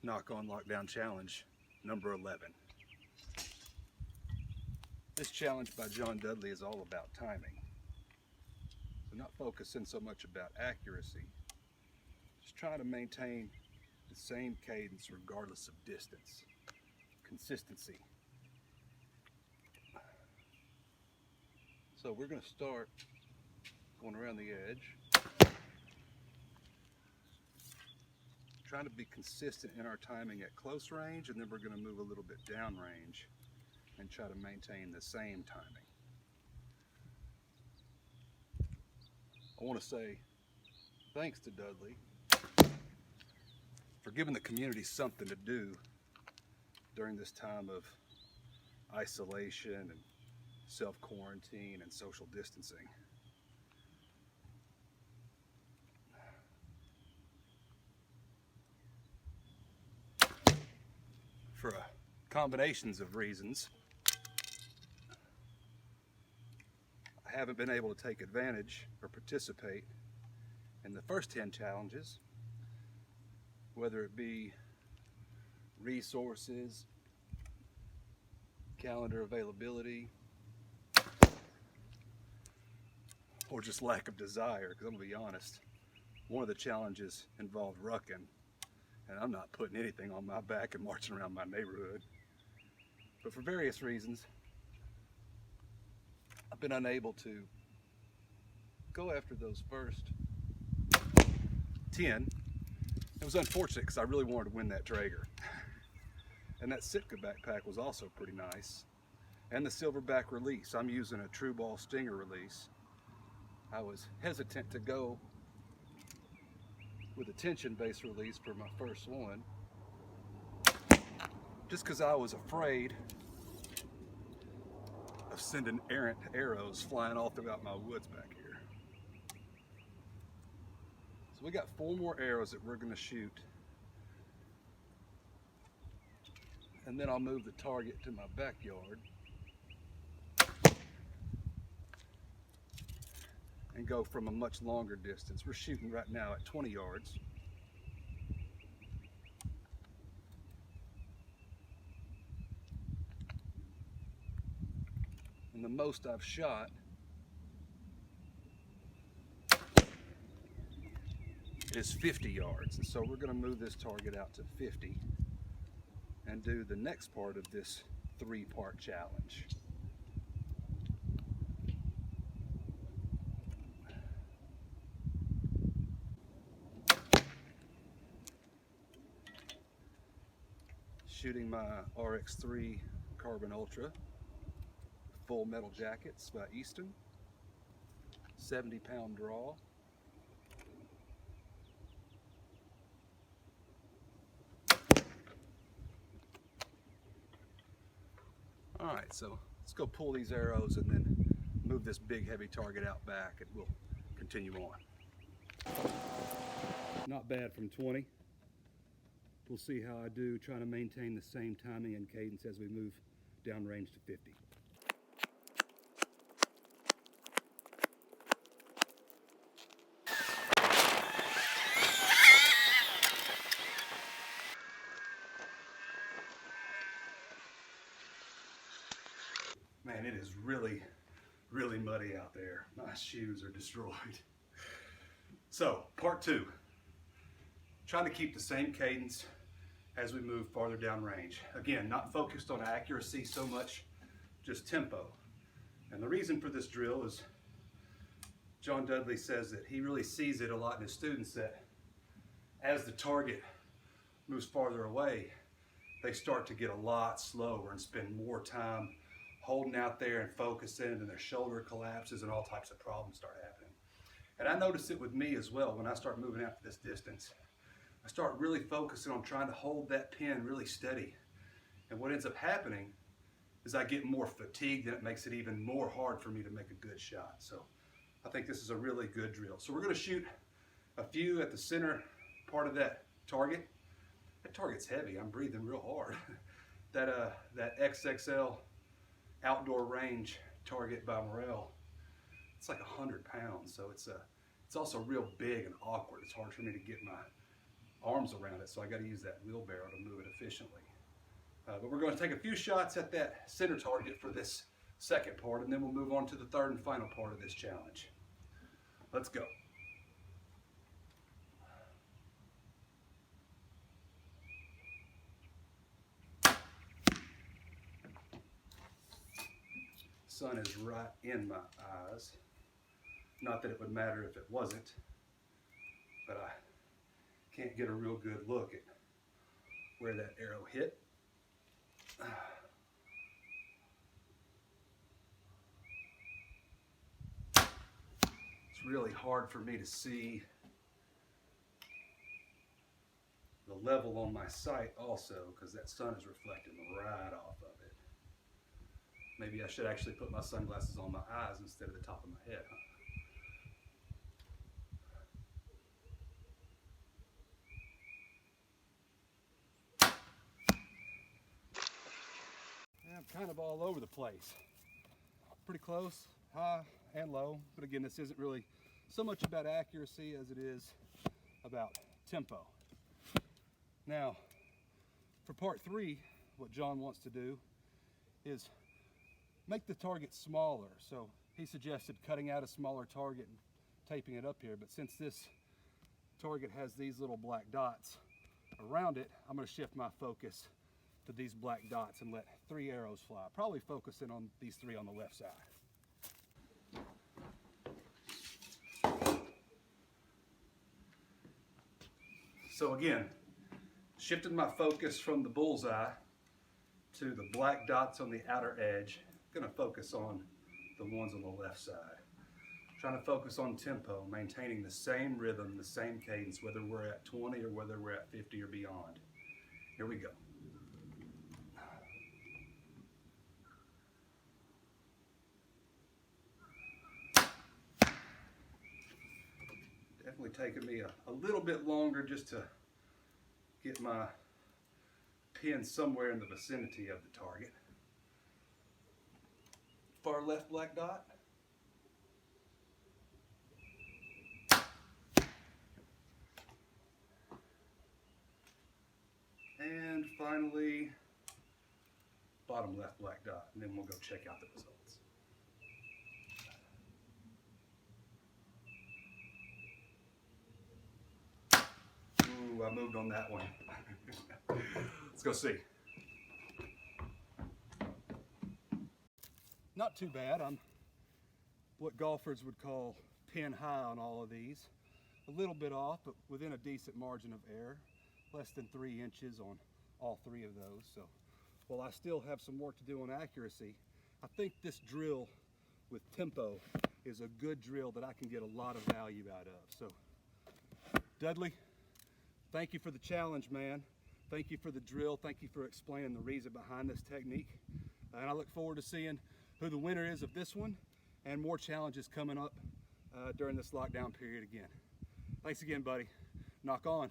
Knock-On Lockdown Challenge number 11. This challenge by John Dudley is all about timing. So not focusing so much about accuracy, just trying to maintain the same cadence regardless of distance. Consistency. So we're going to start going around the edge, trying to be consistent in our timing at close range, and then we're going to move a little bit down range and try to maintain the same timing. I want to say thanks to Dudley for giving the community something to do during this time of isolation and self-quarantine and social distancing. For combinations of reasons, I haven't been able to take advantage or participate in the first 10 challenges, whether it be resources, calendar availability, or just lack of desire, because I'm going to be honest, one of the challenges involved rucking, and I'm not putting anything on my back and marching around my neighborhood. But for various reasons, I've been unable to go after those first 10. It was unfortunate because I really wanted to win that Traeger. And that Sitka backpack was also pretty nice. And the silverback release. I'm using a True Ball Stinger release. I was hesitant to go with a tension-based release for my first one, just because I was afraid of sending errant arrows flying all throughout my woods back here. So we got 4 more arrows that we're going to shoot, and then I'll move the target to my backyard and go from a much longer distance. We're shooting right now at 20 yards. And the most I've shot is 50 yards. And so we're going to move this target out to 50 and do the next part of this 3-part challenge. Shooting my RX3 Carbon Ultra, full metal jackets by Easton, 70-pound draw. All right, so let's go pull these arrows and then move this big heavy target out back, and we'll continue on. Not bad from 20. We'll see how I do trying to maintain the same timing and cadence as we move downrange to 50. Man, it is really, really muddy out there. My shoes are destroyed. So, part 2. Trying to keep the same cadence as we move farther down range. Again, not focused on accuracy so much, just tempo. And the reason for this drill is John Dudley says that he really sees it a lot in his students, that as the target moves farther away, they start to get a lot slower and spend more time holding out there and focusing, and their shoulder collapses and all types of problems start happening. And I notice it with me as well. When I start moving out to this distance, I start really focusing on trying to hold that pin really steady. And what ends up happening is I get more fatigued, and it makes it even more hard for me to make a good shot. So I think this is a really good drill. So we're going to shoot a few at the center part of that target. That target's heavy. I'm breathing real hard. That XXL outdoor range target by Morrell, it's like 100 pounds. So it's also real big and awkward. It's hard for me to get arms around it, so I got to use that wheelbarrow to move it efficiently. But we're going to take a few shots at that center target for this second part, and then we'll move on to the third and final part of this challenge. Let's go. Sun is right in my eyes. Not that it would matter if it wasn't, but I can't get a real good look at where that arrow hit. It's really hard for me to see the level on my sight also, because that sun is reflecting right off of it. Maybe I should actually put my sunglasses on my eyes instead of the top of my head, huh? I'm kind of all over the place. Pretty close, high and low, but again, this isn't really so much about accuracy as it is about tempo. Now, for part 3, what John wants to do is make the target smaller. So he suggested cutting out a smaller target and taping it up here, but since this target has these little black dots around it, I'm going to shift my focus to these black dots and let 3 arrows fly. Probably focusing on these 3 on the left side. So again, shifted my focus from the bullseye to the black dots on the outer edge. I'm gonna focus on the ones on the left side. Trying to focus on tempo, maintaining the same rhythm, the same cadence, whether we're at 20 or whether we're at 50 or beyond. Here we go. Definitely taking me a little bit longer just to get my pin somewhere in the vicinity of the target. Far left black dot. And finally, bottom left black dot, and then we'll go check out the results. Ooh, I moved on that one. Let's go see. Not too bad. I'm what golfers would call pin high on all of these. A little bit off, but within a decent margin of error. Less than 3 inches on all 3 of those. So while I still have some work to do on accuracy, I think this drill with tempo is a good drill that I can get a lot of value out of. So Dudley, thank you for the challenge, man. Thank you for the drill. Thank you for explaining the reason behind this technique. And I look forward to seeing who the winner is of this one and more challenges coming up during this lockdown period again. Thanks again, buddy. Knock on.